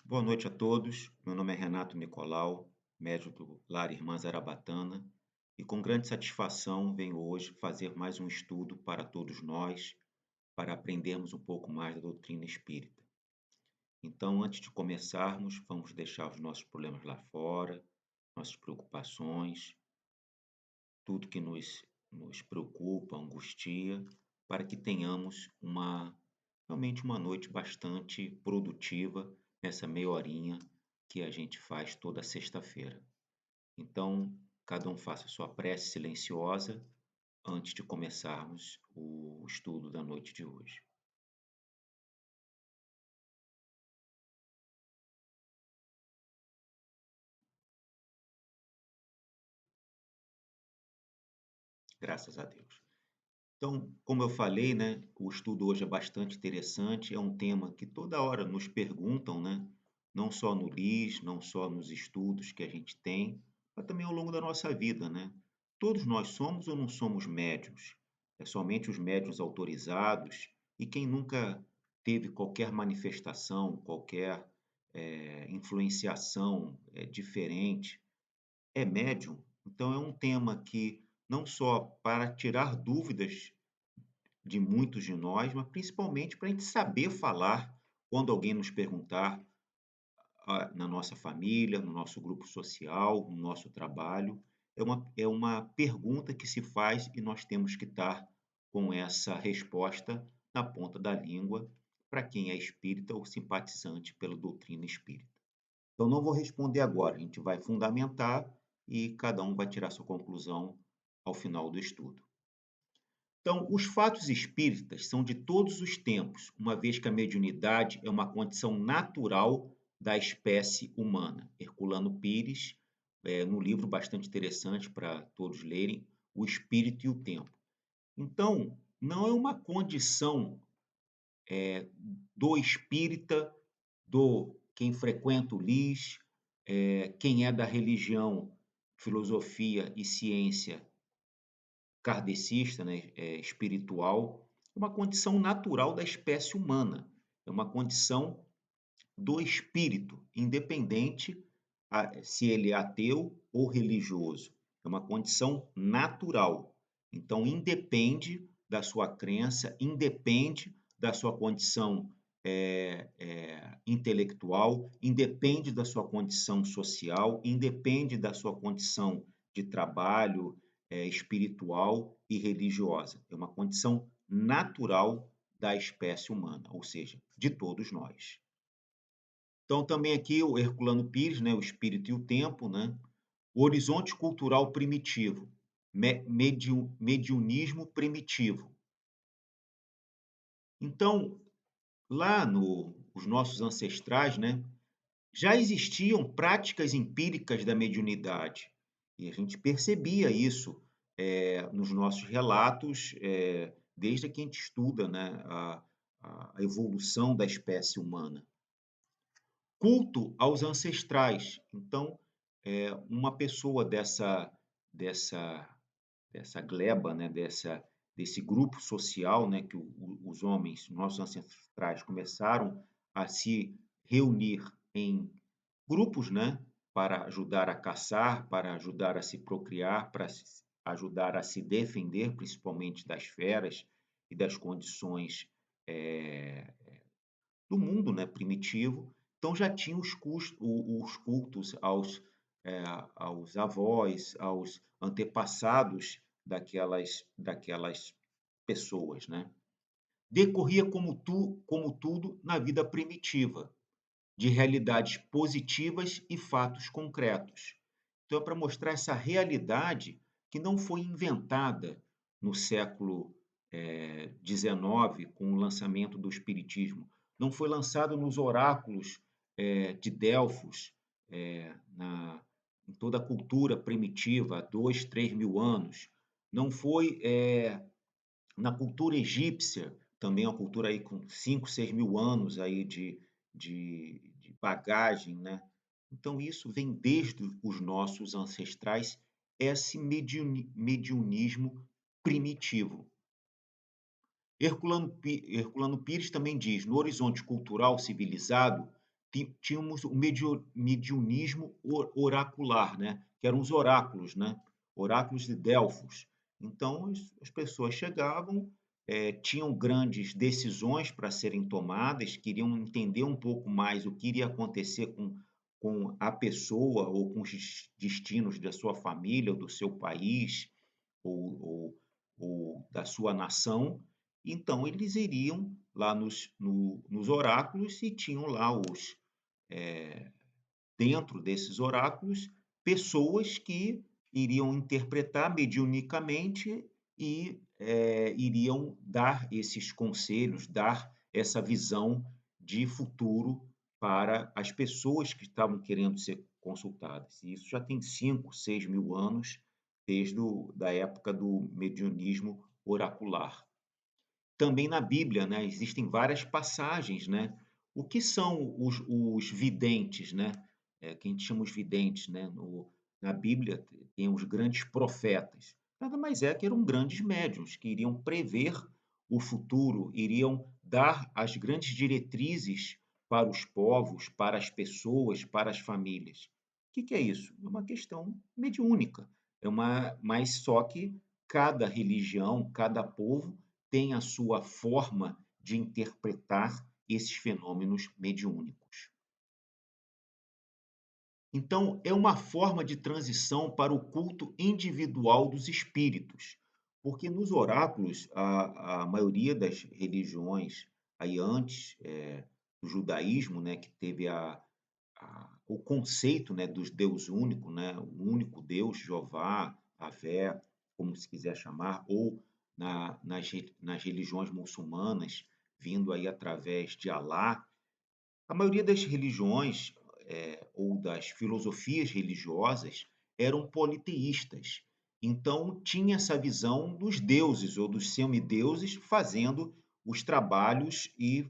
Boa noite a todos. Meu nome é Renato Nicolau, médico do Lar Irmã Zarabatana, e com grande satisfação venho hoje fazer mais um estudo para todos nós, para aprendermos um pouco mais da doutrina espírita. Então, antes de começarmos, vamos deixar os nossos problemas lá fora, nossas preocupações, tudo que nos preocupa, angustia, para que tenhamos realmente uma noite bastante produtiva nessa meia horinha que a gente faz toda sexta-feira. Então, cada um faça sua prece silenciosa antes de começarmos o estudo da noite de hoje. Graças a Deus. Então, como eu falei, né, o estudo hoje é bastante interessante, é um tema que toda hora nos perguntam, né, não só no LIS, não só nos estudos que a gente tem, mas também ao longo da nossa vida, né? Todos nós somos ou não somos médiuns? É somente os médiuns autorizados e quem nunca teve qualquer manifestação, qualquer influenciação diferente, é médium? Então é um tema que não só para tirar dúvidas de muitos de nós, mas principalmente para a gente saber falar quando alguém nos perguntar na nossa família, no nosso grupo social, no nosso trabalho. É uma pergunta que se faz e nós temos que estar com essa resposta na ponta da língua para quem é espírita ou simpatizante pela doutrina espírita. Então, não vou responder agora, a gente vai fundamentar e cada um vai tirar sua conclusão ao final do estudo. Então, os fatos espíritas são de todos os tempos, uma vez que a mediunidade é uma condição natural da espécie humana. Herculano Pires, num livro bastante interessante para todos lerem, O Espírito e o Tempo. Então, não é uma condição do espírita, do quem frequenta o LIS, quem é da religião, filosofia e ciência kardecista, né, espiritual, é uma condição natural da espécie humana, é uma condição do espírito, independente se ele é ateu ou religioso, é uma condição natural. Então, independe da sua crença, independe da sua condição intelectual, independe da sua condição social, independe da sua condição de trabalho, espiritual e religiosa. É uma condição natural da espécie humana, ou seja, de todos nós. Então, também aqui o Herculano Pires, né, O Espírito e o Tempo, né, o horizonte cultural primitivo, mediunismo primitivo. Então, lá os nossos ancestrais, né, já existiam práticas empíricas da mediunidade, e a gente percebia isso nos nossos relatos, desde que a gente estuda, né, a evolução da espécie humana. Culto aos ancestrais. Então, uma pessoa dessa, dessa gleba, né, desse grupo social, né, que os homens, nossos ancestrais, começaram a se reunir em grupos, né, para ajudar a caçar, para ajudar a se procriar, para ajudar a se defender, principalmente das feras e das condições eh, do mundo, né, primitivo. Então já tinha os cultos aos avós, aos antepassados daquelas pessoas, né? Decorria como tudo na vida primitiva, de realidades positivas e fatos concretos. Então, é para mostrar essa realidade que não foi inventada no século XIX, com o lançamento do Espiritismo, não foi lançado nos oráculos de Delfos, em toda a cultura primitiva, há 2, 3 mil anos, não foi na cultura egípcia, também uma cultura aí com 5, 6 mil anos aí de bagagem, né? Então, isso vem desde os nossos ancestrais, esse mediunismo primitivo. Herculano Pires também diz: no horizonte cultural civilizado, tínhamos o mediunismo oracular, né? Que eram os oráculos, né? Oráculos de Delfos. Então, as pessoas chegavam, tinham grandes decisões para serem tomadas, queriam entender um pouco mais o que iria acontecer com a pessoa ou com os destinos da sua família, ou do seu país, ou, ou, ou da sua nação. Então, eles iriam lá nos oráculos e tinham lá dentro desses oráculos, pessoas que iriam interpretar mediunicamente e iriam dar esses conselhos, dar essa visão de futuro para as pessoas que estavam querendo ser consultadas. E isso já tem 5, 6 mil anos, desde da época do mediunismo oracular. Também na Bíblia, né, existem várias passagens, né? O que são os videntes, né? Que a gente chama os videntes, né? Na Bíblia tem os grandes profetas. Nada mais é que eram grandes médiuns que iriam prever o futuro, iriam dar as grandes diretrizes para os povos, para as pessoas, para as famílias. O que é isso? É uma questão mediúnica. Mas só que cada religião, cada povo tem a sua forma de interpretar esses fenômenos mediúnicos. Então, é uma forma de transição para o culto individual dos espíritos, porque nos oráculos, a maioria das religiões, aí antes do judaísmo, né, que teve o conceito, né, dos Deus único, né, o único Deus, Jeová, Avé, como se quiser chamar, ou nas religiões muçulmanas, vindo aí através de Alá. A maioria das religiões ou das filosofias religiosas eram politeístas. Então, tinha essa visão dos deuses ou dos semideuses fazendo os trabalhos e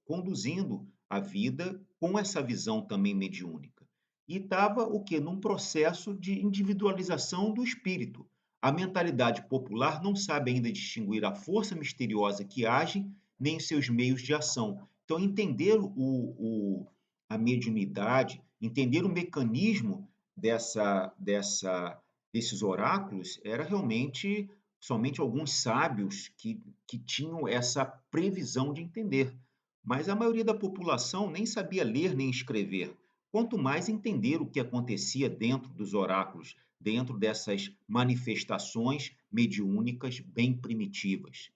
conduzindo a vida com essa visão também mediúnica. E estava o quê? Num processo de individualização do espírito. A mentalidade popular não sabe ainda distinguir a força misteriosa que age, nem seus meios de ação. Então, entender a mediunidade, entender o mecanismo desses oráculos, era realmente somente alguns sábios que tinham essa previsão de entender. Mas a maioria da população nem sabia ler nem escrever, quanto mais entender o que acontecia dentro dos oráculos, dentro dessas manifestações mediúnicas bem primitivas.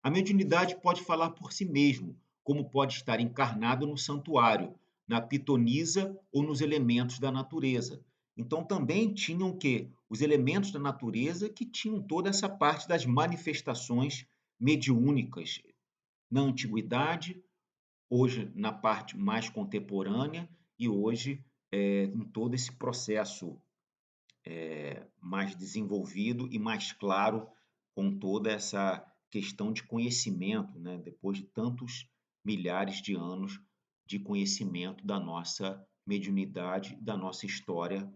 A mediunidade pode falar por si mesmo, como pode estar encarnado no santuário, na pitonisa ou nos elementos da natureza. Então também tinham que os elementos da natureza que tinham toda essa parte das manifestações mediúnicas na antiguidade, hoje na parte mais contemporânea e hoje em todo esse processo mais desenvolvido e mais claro com toda essa questão de conhecimento, né? Depois de tantos milhares de anos de conhecimento da nossa mediunidade, da nossa história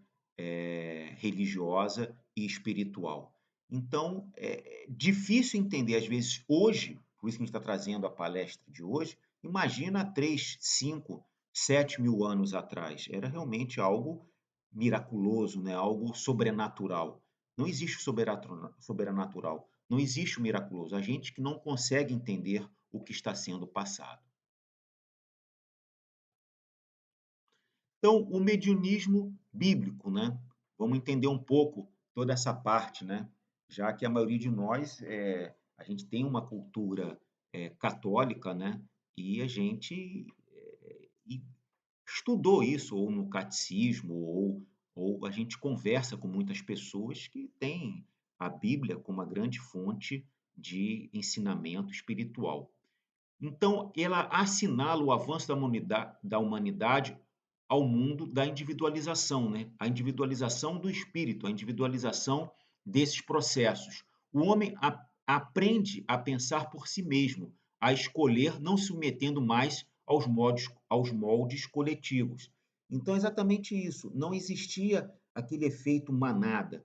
religiosa e espiritual. Então, é difícil entender, às vezes, hoje, por isso que a gente está trazendo a palestra de hoje, imagina 3, 5, 7 mil anos atrás. Era realmente algo miraculoso, né? Algo sobrenatural. Não existe o sobrenatural, não existe o miraculoso. A gente que não consegue entender o que está sendo passado. Então, o mediunismo bíblico, né? Vamos entender um pouco toda essa parte, né? Já que a maioria de nós, a gente tem uma cultura católica, né? E a gente estudou isso, ou no catecismo, ou a gente conversa com muitas pessoas que têm a Bíblia como uma grande fonte de ensinamento espiritual. Então, ela assinala o avanço da humanidade ao mundo da individualização, né? A individualização do espírito, a individualização desses processos. O homem aprende a pensar por si mesmo, a escolher, não se submetendo mais aos moldes coletivos. Então, é exatamente isso. Não existia aquele efeito manada.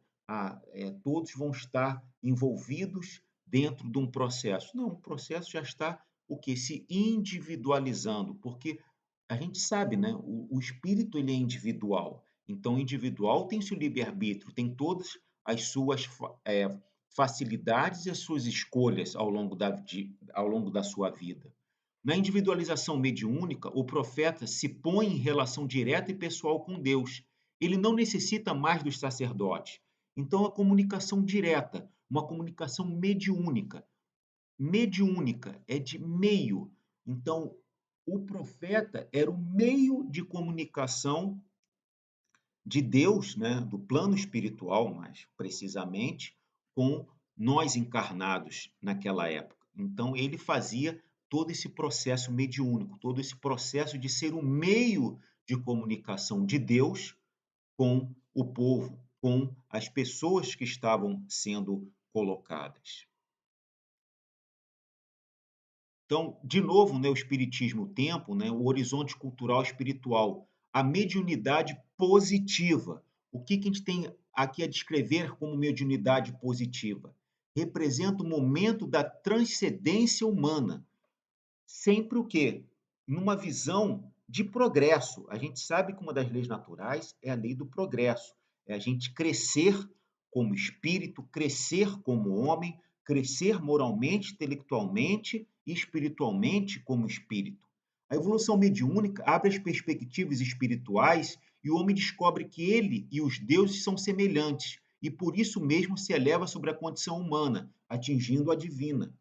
Todos vão estar envolvidos dentro de um processo. Não, o processo já está o que? Se individualizando, porque a gente sabe, né, o espírito ele é individual, então o individual tem seu livre-arbítrio, tem todas as suas facilidades e as suas escolhas ao longo da sua vida. Na individualização mediúnica, o profeta se põe em relação direta e pessoal com Deus. Ele não necessita mais dos sacerdotes. Então, a comunicação direta, uma comunicação mediúnica. Mediúnica é de meio. Então, o profeta era o meio de comunicação de Deus, né, do plano espiritual, mais precisamente, com nós encarnados naquela época. Então, ele fazia todo esse processo mediúnico, todo esse processo de ser o meio de comunicação de Deus com o povo, com as pessoas que estavam sendo colocadas. Então, de novo, né, o espiritismo, o tempo, né, o horizonte cultural espiritual, a mediunidade positiva. O que que a gente tem aqui a descrever como mediunidade positiva? Representa o momento da transcendência humana, sempre o quê? Numa visão de progresso. A gente sabe que uma das leis naturais é a lei do progresso. É a gente crescer como espírito, crescer como homem, crescer moralmente, intelectualmente e espiritualmente como espírito. A evolução mediúnica abre as perspectivas espirituais e o homem descobre que ele e os deuses são semelhantes e por isso mesmo se eleva sobre a condição humana, atingindo a divina.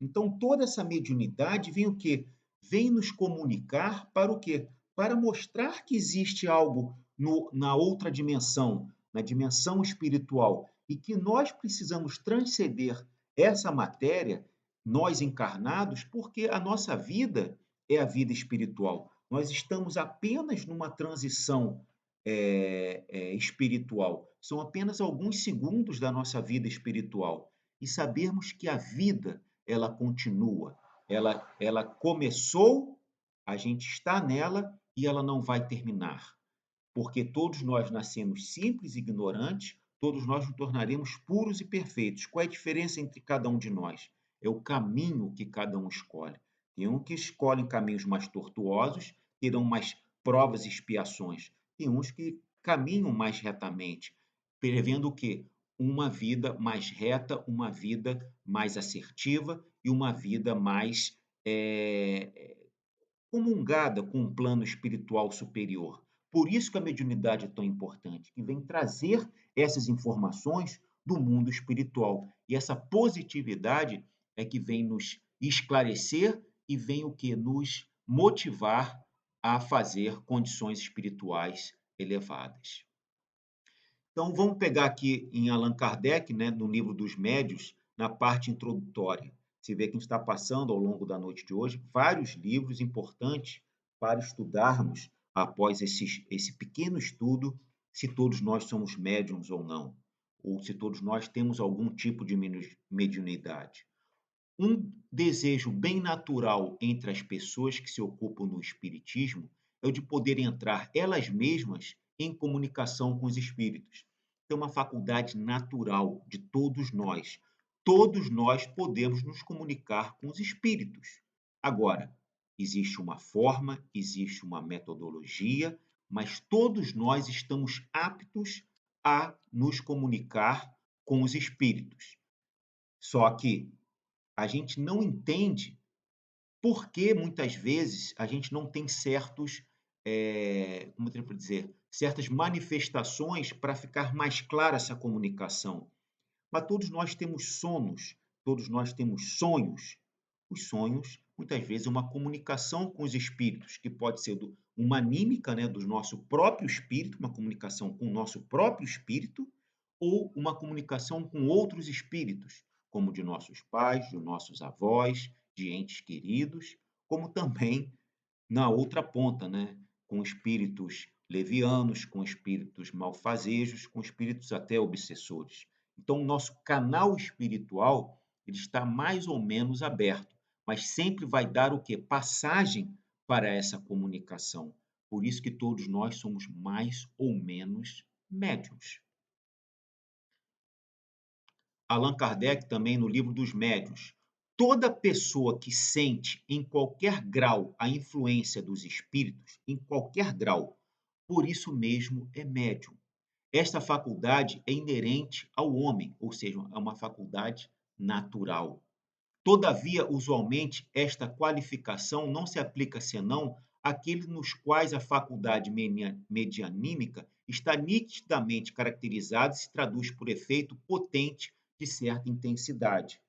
Então, toda essa mediunidade vem o quê? Vem nos comunicar para o quê? Para mostrar que existe algo na outra dimensão, na dimensão espiritual, e que nós precisamos transcender essa matéria, nós encarnados, porque a nossa vida é a vida espiritual. Nós estamos apenas numa transição espiritual. São apenas alguns segundos da nossa vida espiritual. E sabermos que a vida ela continua. Ela começou, a gente está nela e ela não vai terminar. Porque todos nós nascemos simples e ignorantes, todos nós nos tornaremos puros e perfeitos. Qual é a diferença entre cada um de nós? É o caminho que cada um escolhe. Tem um que escolhem caminhos mais tortuosos, terão mais provas e expiações. Tem uns que caminham mais retamente, prevendo o quê? Uma vida mais reta, uma vida mais assertiva e uma vida mais comungada com um plano espiritual superior. Por isso que a mediunidade é tão importante, que vem trazer essas informações do mundo espiritual. E essa positividade é que vem nos esclarecer e vem o que? Nos motivar a fazer condições espirituais elevadas. Então, vamos pegar aqui em Allan Kardec, né, no livro dos Médios, na parte introdutória. Você vê que a gente está passando ao longo da noite de hoje vários livros importantes para estudarmos após esse pequeno estudo, se todos nós somos médiums ou não, ou se todos nós temos algum tipo de mediunidade. Um desejo bem natural entre as pessoas que se ocupam do espiritismo é o de poder entrar elas mesmas em comunicação com os espíritos. É uma faculdade natural de todos nós. Todos nós podemos nos comunicar com os espíritos. Agora, existe uma forma, existe uma metodologia, mas todos nós estamos aptos a nos comunicar com os espíritos. Só que a gente não entende por que muitas vezes a gente não tem certos, como eu tenho para dizer, certas manifestações para ficar mais clara essa comunicação. Mas todos nós temos sonos, todos nós temos sonhos. Os sonhos, muitas vezes, é uma comunicação com os espíritos, que pode ser uma anímica, né, do nosso próprio espírito, uma comunicação com o nosso próprio espírito, ou uma comunicação com outros espíritos, como de nossos pais, de nossos avós, de entes queridos, como também na outra ponta, né, com espíritos levianos, com espíritos malfazejos, com espíritos até obsessores. Então, o nosso canal espiritual ele está mais ou menos aberto, mas sempre vai dar o quê? Passagem para essa comunicação. Por isso que todos nós somos mais ou menos médiums. Allan Kardec, também no livro dos Médiuns, Toda pessoa que sente em qualquer grau a influência dos espíritos, em qualquer grau, por isso mesmo é médium. Esta faculdade é inerente ao homem, ou seja, é uma faculdade natural. Todavia, usualmente, esta qualificação não se aplica senão àqueles nos quais a faculdade medianímica está nitidamente caracterizada e se traduz por efeito potente de certa intensidade.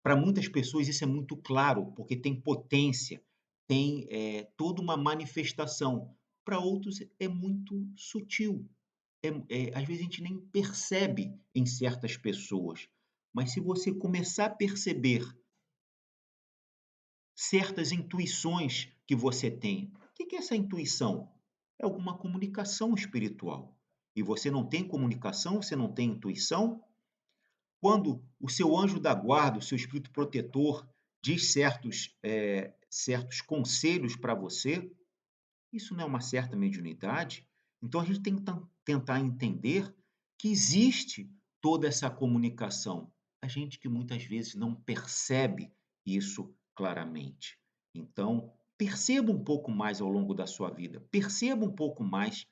Para muitas pessoas isso é muito claro, porque tem potência, tem toda uma manifestação. Para outros é muito sutil. Às vezes a gente nem percebe em certas pessoas. Mas se você começar a perceber certas intuições que você tem. O que é essa intuição? É alguma comunicação espiritual. E você não tem comunicação, você não tem intuição? Quando o seu anjo da guarda, o seu espírito protetor, diz certos conselhos para você, isso não é uma certa mediunidade? Então a gente tem que tentar entender que existe toda essa comunicação. A gente que muitas vezes não percebe isso claramente. Então, perceba um pouco mais ao longo da sua vida, perceba um pouco mais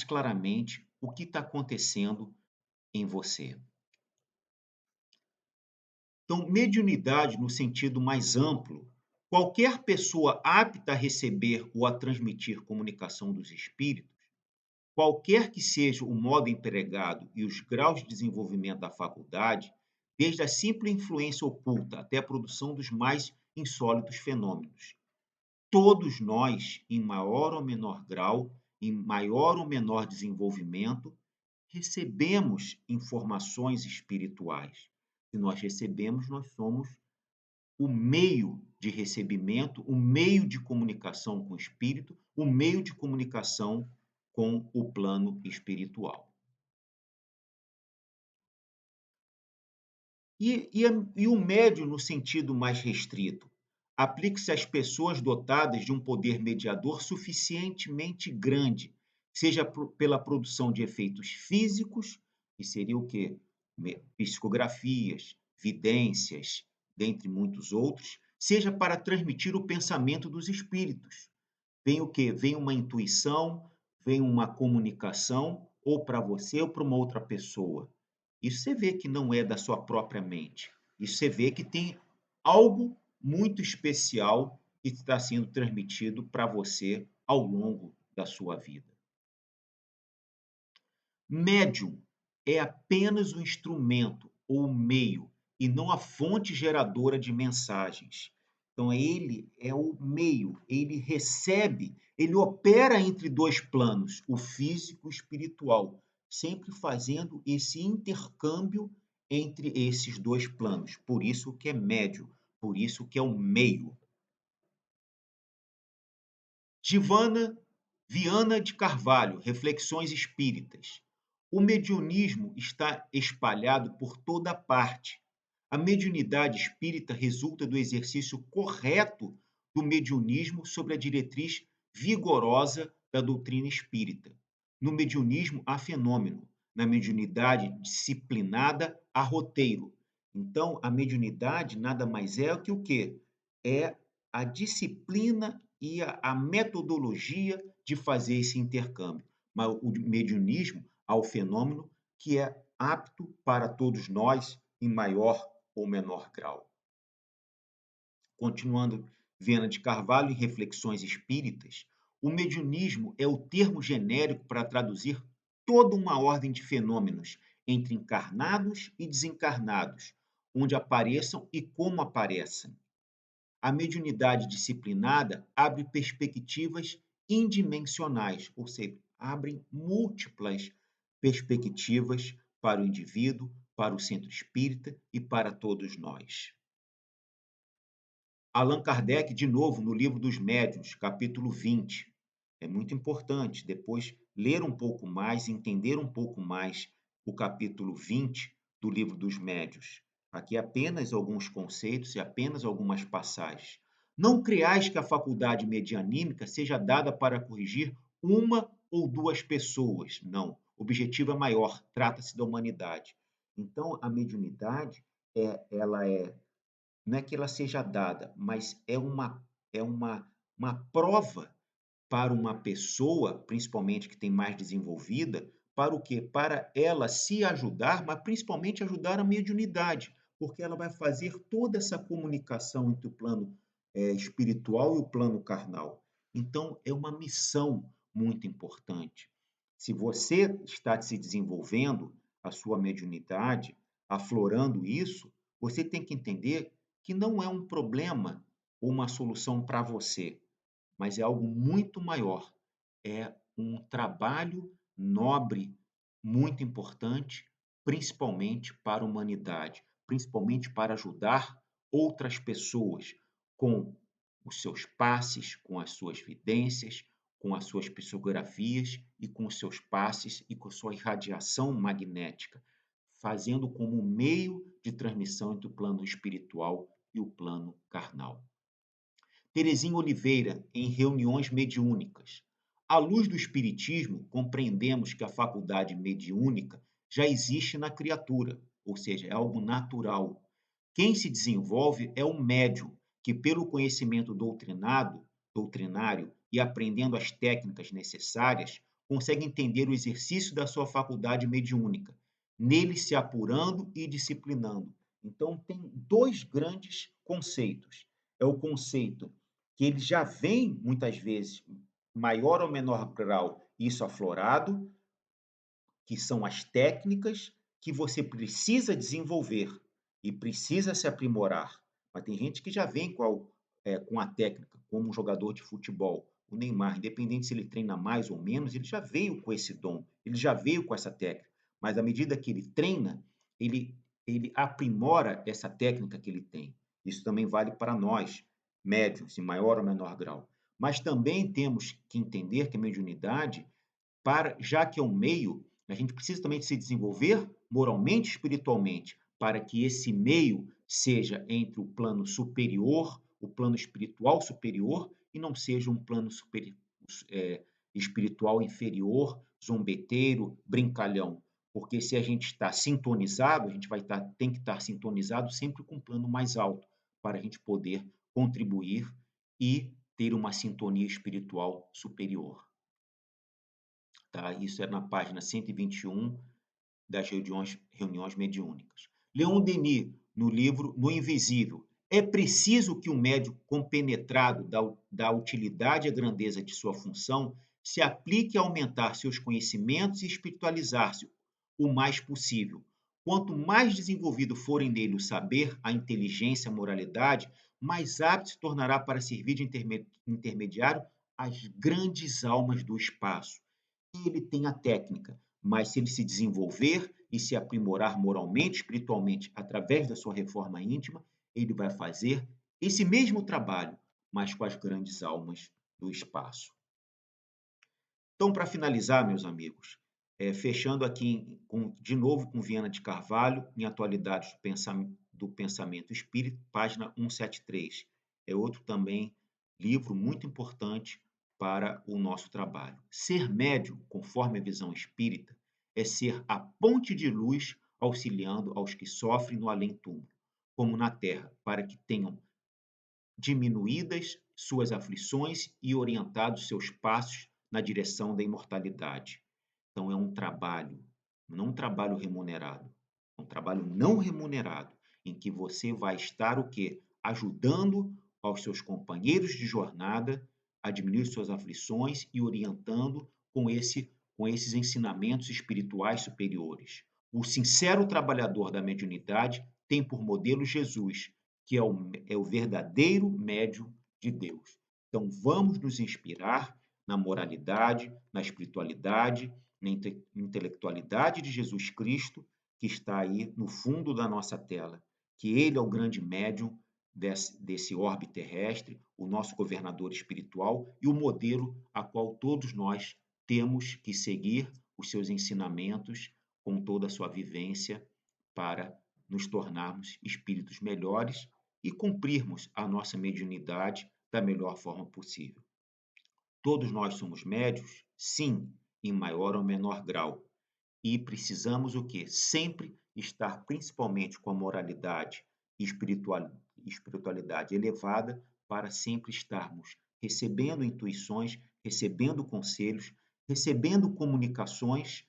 claramente o que está acontecendo em você. Então, mediunidade no sentido mais amplo, qualquer pessoa apta a receber ou a transmitir comunicação dos espíritos, qualquer que seja o modo empregado e os graus de desenvolvimento da faculdade, desde a simples influência oculta até a produção dos mais insólitos fenômenos. Todos nós, em maior ou menor grau, em maior ou menor desenvolvimento, recebemos informações espirituais. Se nós recebemos, nós somos o meio de recebimento, o meio de comunicação com o espírito, o meio de comunicação com o plano espiritual. E o médium, no sentido mais restrito, aplica-se às pessoas dotadas de um poder mediador suficientemente grande, seja pela produção de efeitos físicos, que seria o quê? Psicografias, vidências, dentre muitos outros, seja para transmitir o pensamento dos espíritos. Vem o quê? Vem uma intuição, vem uma comunicação, ou para você ou para uma outra pessoa. Isso você vê que não é da sua própria mente. Isso você vê que tem algo muito especial que está sendo transmitido para você ao longo da sua vida. Médium é apenas o instrumento ou o meio e não a fonte geradora de mensagens. Então, ele é o meio, ele recebe, ele opera entre dois planos, o físico e o espiritual, sempre fazendo esse intercâmbio entre esses dois planos. Por isso que é médium, por isso que é o meio. Givana Viana de Carvalho, Reflexões Espíritas. O mediunismo está espalhado por toda parte. A mediunidade espírita resulta do exercício correto do mediunismo sobre a diretriz vigorosa da doutrina espírita. No mediunismo há fenômeno, na mediunidade disciplinada há roteiro. Então, a mediunidade nada mais é que o quê? É a disciplina e a metodologia de fazer esse intercâmbio. Mas o mediunismo ao fenômeno que é apto para todos nós em maior ou menor grau. Continuando Viana de Carvalho em Reflexões Espíritas, o mediunismo é o termo genérico para traduzir toda uma ordem de fenômenos entre encarnados e desencarnados, onde apareçam e como aparecem. A mediunidade disciplinada abre perspectivas indimensionais, ou seja, abrem múltiplas perspectivas para o indivíduo, para o centro espírita e para todos nós. Allan Kardec, de novo, no Livro dos Médiuns, capítulo 20. É muito importante depois ler um pouco mais, entender um pouco mais o capítulo 20 do Livro dos Médiuns. Aqui apenas alguns conceitos e apenas algumas passagens. Não creais que a faculdade medianímica seja dada para corrigir uma ou duas pessoas. Não. O objetivo é maior, trata-se da humanidade. Então, a mediunidade ela é não é que ela seja dada, mas é uma prova para uma pessoa, principalmente que tem mais desenvolvida, para o quê? Para ela se ajudar, mas principalmente ajudar a mediunidade, porque ela vai fazer toda essa comunicação entre o plano, espiritual e o plano carnal. Então é uma missão muito importante. Se você está se desenvolvendo a sua mediunidade, aflorando isso, você tem que entender que não é um problema ou uma solução para você, mas é algo muito maior. É um trabalho nobre, muito importante, principalmente para a humanidade, principalmente para ajudar outras pessoas com os seus passes, com as suas vidências, com as suas psicografias e com os seus passes e com a sua irradiação magnética, fazendo como meio de transmissão entre o plano espiritual e o plano carnal. Terezinha Oliveira, em Reuniões Mediúnicas. À luz do Espiritismo, compreendemos que a faculdade mediúnica já existe na criatura, ou seja, é algo natural. Quem se desenvolve é o médium, que, pelo conhecimento doutrinário e aprendendo as técnicas necessárias, consegue entender o exercício da sua faculdade mediúnica, nele se apurando e disciplinando. Então, tem dois grandes conceitos. É o conceito que ele já vem, muitas vezes, maior ou menor grau, isso aflorado, que são as técnicas que você precisa desenvolver e precisa se aprimorar. Mas tem gente que já vem com a técnica, como um jogador de futebol. O Neymar, independente se ele treina mais ou menos, ele já veio com esse dom, ele já veio com essa técnica. Mas à medida que ele treina, ele, ele aprimora essa técnica que ele tem. Isso também vale para nós, médiums, em maior ou menor grau. Mas também temos que entender que a mediunidade, já que é um meio, a gente precisa também se desenvolver moralmente e espiritualmente, para que esse meio seja entre o plano superior, o plano espiritual superior, e não seja um plano espiritual inferior, zombeteiro, brincalhão. Porque se a gente está sintonizado, a gente tem que estar sintonizado sempre com um plano mais alto, para a gente poder contribuir e ter uma sintonia espiritual superior. Tá? Isso é na página 121 das reuniões mediúnicas. Leon Denis, no livro No Invisível, é preciso que o médium compenetrado da utilidade e a grandeza de sua função se aplique a aumentar seus conhecimentos e espiritualizar-se o mais possível. Quanto mais desenvolvido forem nele o saber, a inteligência, a moralidade, mais apto se tornará para servir de intermediário às grandes almas do espaço. Ele tem a técnica, mas se ele se desenvolver e se aprimorar moralmente, espiritualmente, através da sua reforma íntima, ele vai fazer esse mesmo trabalho, mas com as grandes almas do espaço. Então, para finalizar, meus amigos, fechando aqui de novo com Viana de Carvalho, em Atualidades do Pensamento Espírita, página 173. É outro também livro muito importante para o nosso trabalho. Ser médium, conforme a visão espírita, é ser a ponte de luz auxiliando aos que sofrem no além-túmulo, como na terra, para que tenham diminuídas suas aflições e orientados seus passos na direção da imortalidade. Então é um trabalho, não um trabalho remunerado, é um trabalho não remunerado, em que você vai estar o quê? Ajudando aos seus companheiros de jornada a diminuir suas aflições e orientando com esses ensinamentos espirituais superiores. O sincero trabalhador da mediunidade tem por modelo Jesus, que é o verdadeiro médium de Deus. Então vamos nos inspirar na moralidade, na espiritualidade, na intelectualidade de Jesus Cristo, que está aí no fundo da nossa tela, que ele é o grande médium desse orbe terrestre, o nosso governador espiritual e o modelo a qual todos nós temos que seguir os seus ensinamentos com toda a sua vivência para nos tornarmos espíritos melhores e cumprirmos a nossa mediunidade da melhor forma possível. Todos nós somos médios? Sim, em maior ou menor grau. E precisamos o quê? Sempre estar principalmente com a moralidade e espiritualidade elevada para sempre estarmos recebendo intuições, recebendo conselhos, recebendo comunicações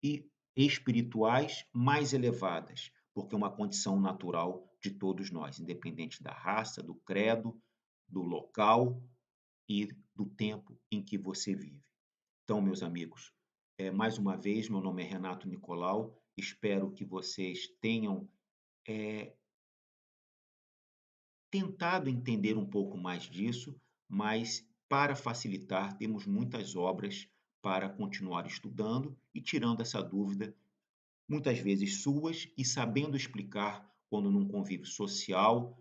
e espirituais mais elevadas, porque é uma condição natural de todos nós, independente da raça, do credo, do local e do tempo em que você vive. Então, meus amigos, mais uma vez, meu nome é Renato Nicolau, espero que vocês tenham tentado entender um pouco mais disso, mas para facilitar, temos muitas obras para continuar estudando e tirando essa dúvida, muitas vezes suas, e sabendo explicar quando num convívio social,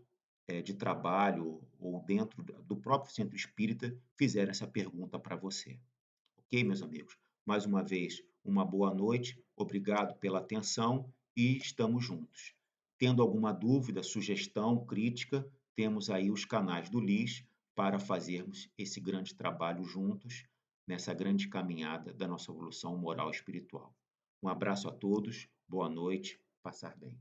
de trabalho ou dentro do próprio centro espírita, fizer essa pergunta para você. Ok, meus amigos? Mais uma vez, uma boa noite, obrigado pela atenção e estamos juntos. Tendo alguma dúvida, sugestão, crítica, temos aí os canais do LIS para fazermos esse grande trabalho juntos nessa grande caminhada da nossa evolução moral e espiritual. Um abraço a todos, boa noite, passar bem.